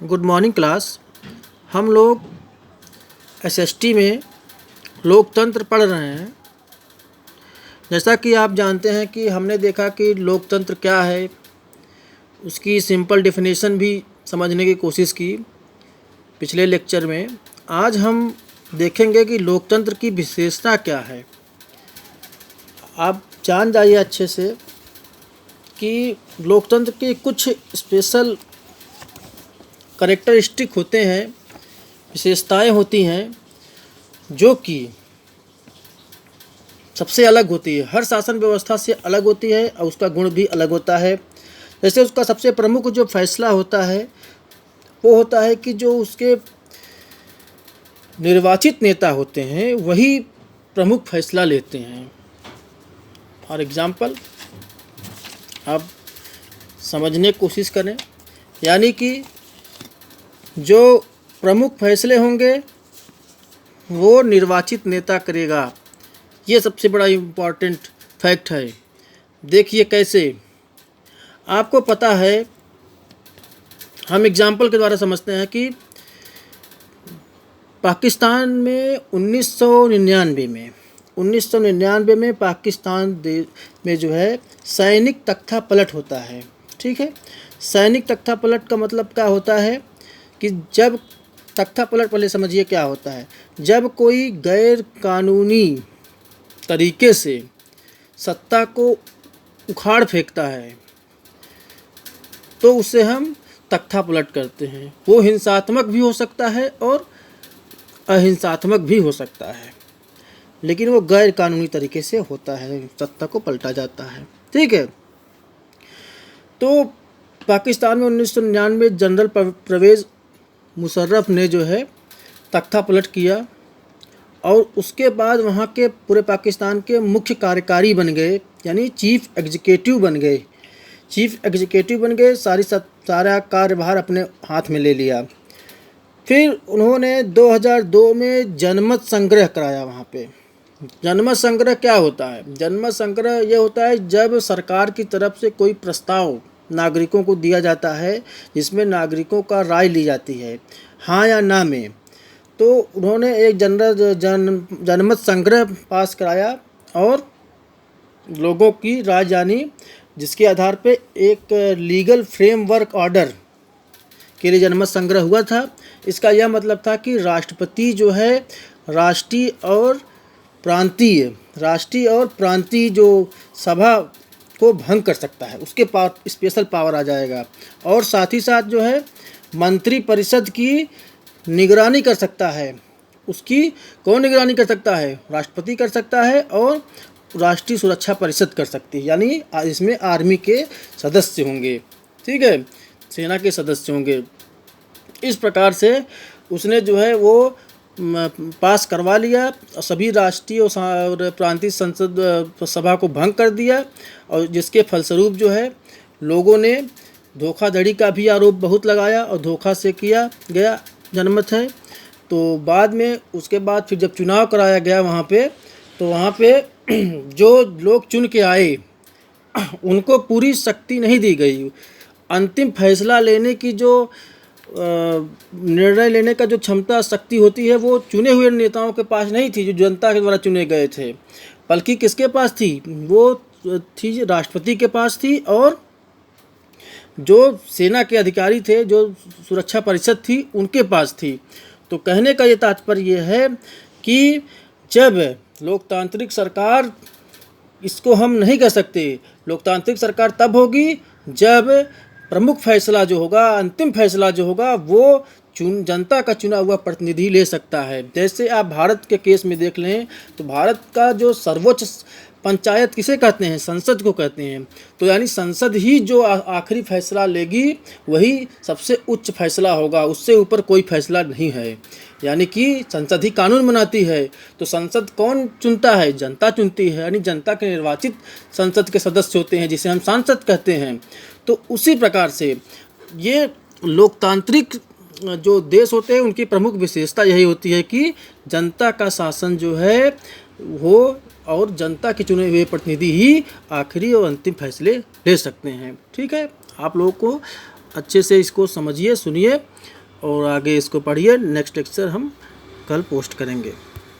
Good morning class. हम लोग SST में लोकतंत्र पढ़ रहे हैं। जैसा कि आप जानते हैं कि हमने देखा कि लोकतंत्र क्या है, उसकी सिंपल डेफिनेशन भी समझने की कोशिश की पिछले लेक्चर में। आज हम देखेंगे कि लोकतंत्र की विशेषता क्या है। आप जान जाइए अच्छे से कि लोकतंत्र के कुछ स्पेशल कैरेक्टरिस्टिक होते हैं, विशेषताएं होती हैं जो कि सबसे अलग होती है, हर शासन व्यवस्था से अलग होती है और उसका गुण भी अलग होता है। जैसे उसका सबसे प्रमुख जो फैसला होता है वो होता है कि जो उसके निर्वाचित नेता होते हैं वही प्रमुख फैसला लेते हैं। फॉर एग्ज़ाम्पल आप समझने की कोशिश करें, यानी कि जो प्रमुख फैसले होंगे वो निर्वाचित नेता करेगा। ये सबसे बड़ा इम्पॉर्टेंट फैक्ट है। देखिए कैसे, आपको पता है, हम एग्जाम्पल के द्वारा समझते हैं कि पाकिस्तान में 1999 में पाकिस्तान में जो है सैनिक तख्ता पलट होता है। ठीक है, सैनिक तख्ता पलट का मतलब क्या होता है कि जब तख्ता पलट, पहले समझिए क्या होता है। जब कोई गैर कानूनी तरीके से सत्ता को उखाड़ फेंकता है तो उसे हम तख्ता पलट करते हैं। वो हिंसात्मक भी हो सकता है और अहिंसात्मक भी हो सकता है, लेकिन वो गैर कानूनी तरीके से होता है, सत्ता को पलटा जाता है। ठीक है, तो पाकिस्तान में 1999 जनरल परवेज़ मुशर्रफ ने जो है तख्ता पलट किया और उसके बाद वहाँ के पूरे पाकिस्तान के मुख्य कार्यकारी बन गए, यानी चीफ एग्जीक्यूटिव बन गए। सारा कार्यभार अपने हाथ में ले लिया। फिर उन्होंने 2002 में जनमत संग्रह कराया। वहाँ पे जनमत संग्रह क्या होता है? जनमत संग्रह ये होता है जब सरकार की तरफ से कोई प्रस्ताव नागरिकों को दिया जाता है जिसमें नागरिकों का राय ली जाती है, हाँ या ना में। तो उन्होंने एक जनमत संग्रह पास कराया और लोगों की राय जानी, जिसके आधार पे एक लीगल फ्रेमवर्क ऑर्डर के लिए जनमत संग्रह हुआ था। इसका यह मतलब था कि राष्ट्रपति जो है राष्ट्रीय और प्रांतीय जो सभा को भंग कर सकता है, उसके पास स्पेशल पावर आ जाएगा। और साथ ही साथ जो है मंत्री परिषद की निगरानी कर सकता है। उसकी कौन निगरानी कर सकता है? राष्ट्रपति कर सकता है और राष्ट्रीय सुरक्षा परिषद कर सकती है, यानी इसमें आर्मी के सदस्य होंगे। ठीक है, सेना के सदस्य होंगे। इस प्रकार से उसने जो है वो पास करवा लिया, सभी राष्ट्रीय और प्रांतीय संसद सभा को भंग कर दिया, और जिसके फलस्वरूप जो है लोगों ने धोखाधड़ी का भी आरोप बहुत लगाया और धोखा से किया गया जनमत है। तो बाद में उसके बाद फिर जब चुनाव कराया गया वहाँ पे, तो वहाँ पे जो लोग चुन के आए उनको पूरी शक्ति नहीं दी गई। अंतिम फैसला लेने की जो निर्णय लेने का जो क्षमता शक्ति होती है वो चुने हुए नेताओं के पास नहीं थी, जो जनता के द्वारा चुने गए थे, बल्कि किसके पास थी? वो थी राष्ट्रपति के पास थी, और जो सेना के अधिकारी थे, जो सुरक्षा परिषद थी, उनके पास थी। तो कहने का ये तात्पर्य है कि जब लोकतांत्रिक सरकार, इसको हम नहीं कह सकते, लोकतांत्रिक सरकार तब होगी जब प्रमुख फैसला जो होगा, अंतिम फैसला जो होगा, वो जनता का चुना हुआ प्रतिनिधि ले सकता है। जैसे आप भारत के केस में देख लें तो भारत का जो सर्वोच्च पंचायत किसे कहते हैं? संसद को कहते हैं। तो यानी संसद ही जो आखिरी फैसला लेगी वही सबसे उच्च फैसला होगा, उससे ऊपर कोई फैसला नहीं है। यानी कि संसद ही कानून बनाती है। तो संसद कौन चुनता है? जनता चुनती है, यानी जनता के निर्वाचित संसद के सदस्य होते हैं, जिसे हम सांसद कहते हैं। तो उसी प्रकार से ये लोकतांत्रिक जो देश होते हैं उनकी प्रमुख विशेषता यही होती है कि जनता का शासन जो है वो, और जनता के चुने हुए प्रतिनिधि ही आखिरी और अंतिम फैसले ले सकते हैं। ठीक है, आप लोगों को अच्छे से इसको समझिए, सुनिए और आगे इसको पढ़िए। नेक्स्ट लेक्चर हम कल पोस्ट करेंगे।